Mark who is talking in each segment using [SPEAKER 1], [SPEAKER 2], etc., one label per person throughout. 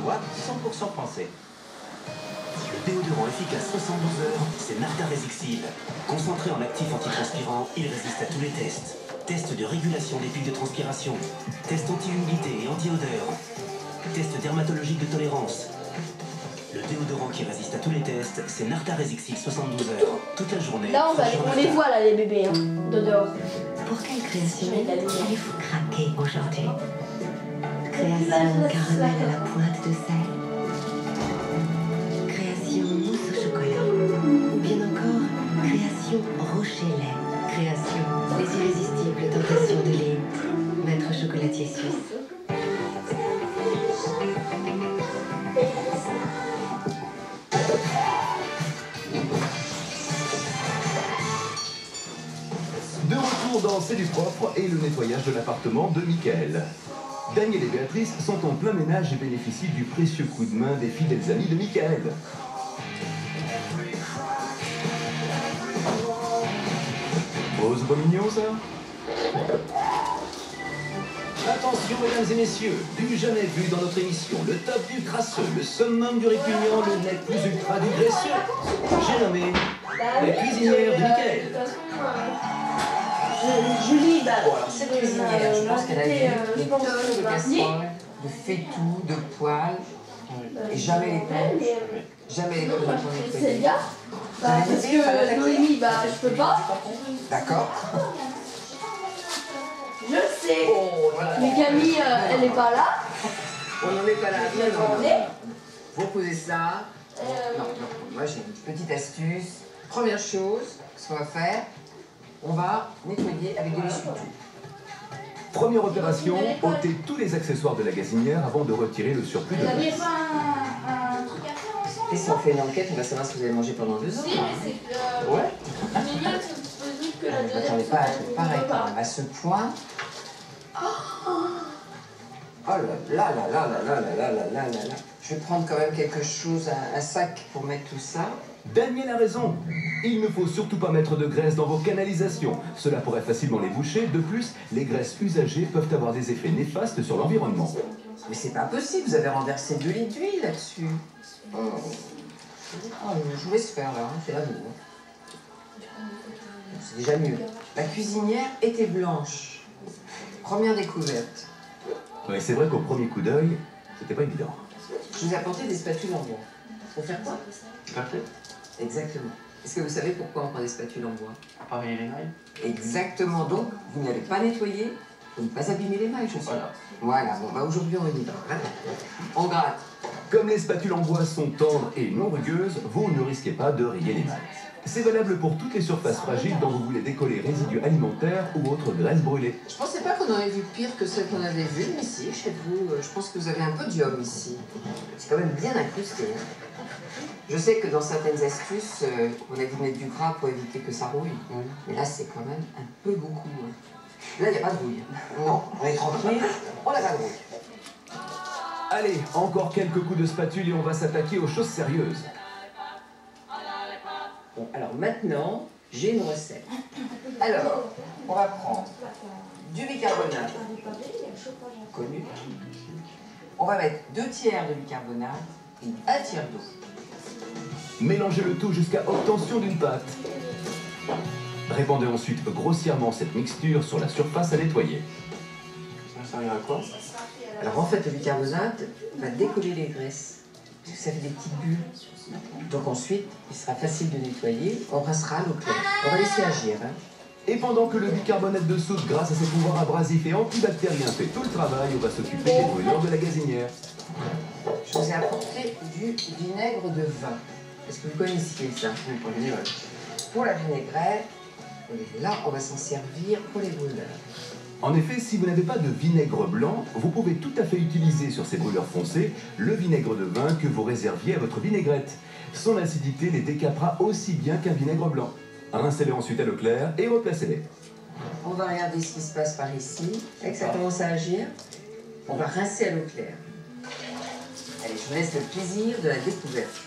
[SPEAKER 1] One 100% français. Le déodorant efficace 72 heures, c'est Narta Resixil. Concentré en actif antitranspirant, il résiste à tous les tests. Test de régulation des pics de transpiration, test anti-humidité et anti-odeur, test dermatologique de tolérance. Le déodorant qui résiste à tous les tests, c'est Narta Resixil 72 heures. Toute la journée.
[SPEAKER 2] Là, on les voit là, les bébés, hein, de dehors.
[SPEAKER 3] Pour quelle création allez-vous craquer aujourd'hui? Création caramel à la pointe de sel, création mousse au chocolat, ou bien encore création rocher-lait, création les irrésistibles tentations de l'élite, maître chocolatier suisse.
[SPEAKER 4] De retour dans C'est du propre et le nettoyage de l'appartement de Michael. Daniel et Béatrice sont en plein ménage et bénéficient du précieux coup de main des fidèles amis de Michael. Pose pas mignon ça?
[SPEAKER 1] Attention mesdames et messieurs, du jamais vu dans notre émission, le top du crasseux, le summum du répugnant, le nec plus ultra du graisseux. J'ai nommé la cuisinière de Michael.
[SPEAKER 2] Julie,
[SPEAKER 5] Bon, alors cette cuisinière, je pense qu'elle a vu des tonnes de casseroles, de faitout, de poêles, et jamais les pommes, jamais les pommes pour nettoyer.
[SPEAKER 2] Célia, parce que Noémie, je peux pas.
[SPEAKER 5] D'accord.
[SPEAKER 2] Je sais.
[SPEAKER 5] Oh, voilà.
[SPEAKER 2] Mais Camille, elle est pas là.
[SPEAKER 5] On n'en est pas là.
[SPEAKER 2] Attendez.
[SPEAKER 5] Vous posez ça. Non, moi j'ai une petite astuce. Première chose, ce qu'on va faire, on va nettoyer avec de l'essuie-tout.
[SPEAKER 4] Première opération, ôter tous les accessoires de la gazinière avant de retirer le surplus de
[SPEAKER 6] Vous n'aviez
[SPEAKER 4] graisse.
[SPEAKER 6] pas un truc à faire ensemble?
[SPEAKER 5] Et si on fait une enquête, on va savoir si vous avez mangé pendant 2 ans.
[SPEAKER 6] Si, mais c'est que...
[SPEAKER 5] Ouais.
[SPEAKER 6] Mais mieux, c'est possible que la deuxième...
[SPEAKER 5] Attendez pas à tout pareil quand même, à ce point. Oh là là là là là là là là là là là là. Je vais prendre quand même quelque chose, un sac pour mettre tout ça.
[SPEAKER 4] Daniel a raison. Il ne faut surtout pas mettre de graisse dans vos canalisations. Cela pourrait facilement les boucher. De plus, les graisses usagées peuvent avoir des effets néfastes sur l'environnement.
[SPEAKER 5] Mais c'est pas possible, vous avez renversé 2 litres d'huile là-dessus. Oh, je vous laisse faire là, c'est à vous. C'est déjà mieux. La cuisinière était blanche. Première découverte.
[SPEAKER 4] Oui, c'est vrai qu'au premier coup d'œil, c'était pas évident.
[SPEAKER 5] Je vous ai apporté des spatules en bois. Pour faire quoi?
[SPEAKER 1] Parfait.
[SPEAKER 5] Exactement. Est-ce que vous savez pourquoi on prend des spatules en bois?
[SPEAKER 1] Appareil les mailles.
[SPEAKER 5] Exactement. Donc, vous n'allez pas nettoyer, pour ne pas abîmer les mailles, je sais. Voilà. Bon, bah aujourd'hui, on y va. Hein. On gratte.
[SPEAKER 4] Comme les spatules en bois sont tendres et non rugueuses, vous ne risquez pas de rayer les mailles. C'est valable pour toutes les surfaces fragiles dont vous voulez décoller résidus alimentaires ou autres graisses brûlées.
[SPEAKER 5] Je pensais pas qu'on aurait vu pire que celle qu'on avait vue, mais si, chez vous, je pense que vous avez un peu d'homme ici. C'est quand même bien incrusté. Hein. Je sais que dans certaines astuces, on a dû mettre du gras pour éviter que ça rouille. Mais là, c'est quand même un peu beaucoup. Hein. Là, il n'y a pas de rouille. Non, on est tranquille, on n'a pas de rouille.
[SPEAKER 4] Allez, encore quelques coups de spatule et on va s'attaquer aux choses sérieuses.
[SPEAKER 5] Bon, alors maintenant, j'ai une recette. Alors, on va prendre du bicarbonate connu. On va mettre 2 tiers de bicarbonate et 1 tiers d'eau.
[SPEAKER 4] Mélangez le tout jusqu'à obtention d'une pâte. Répandez ensuite grossièrement cette mixture sur la surface à nettoyer.
[SPEAKER 1] Ça va servir à quoi?
[SPEAKER 5] Alors en fait, le bicarbonate va décoller les graisses, parce que ça fait des petites bulles. Donc ensuite, il sera facile de nettoyer. On rincera à l'eau claire. On va laisser agir. Hein.
[SPEAKER 4] Et pendant que le bicarbonate de soude, grâce à ses pouvoirs abrasifs et antibactériens, fait tout le travail, on va s'occuper des brûlures de la gazinière.
[SPEAKER 5] Je vous ai apporté du vinaigre de vin. Est-ce que vous connaissiez ça?
[SPEAKER 1] Oui, pour les vinaigres.
[SPEAKER 5] Pour la vinaigrette, là, on va s'en servir pour les brûleurs.
[SPEAKER 4] En effet, si vous n'avez pas de vinaigre blanc, vous pouvez tout à fait utiliser sur ces brûleurs foncés le vinaigre de vin que vous réserviez à votre vinaigrette. Son acidité les décapera aussi bien qu'un vinaigre blanc. Rincez-les ensuite à l'eau claire et replacez-les.
[SPEAKER 5] On va regarder ce qui se passe par ici. Dès que ça commence à agir, on va rincer à l'eau claire. Allez, je vous laisse le plaisir de la découverte.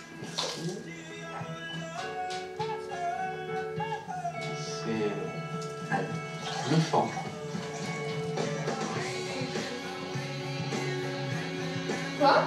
[SPEAKER 1] C'est bluffant.
[SPEAKER 6] Quoi?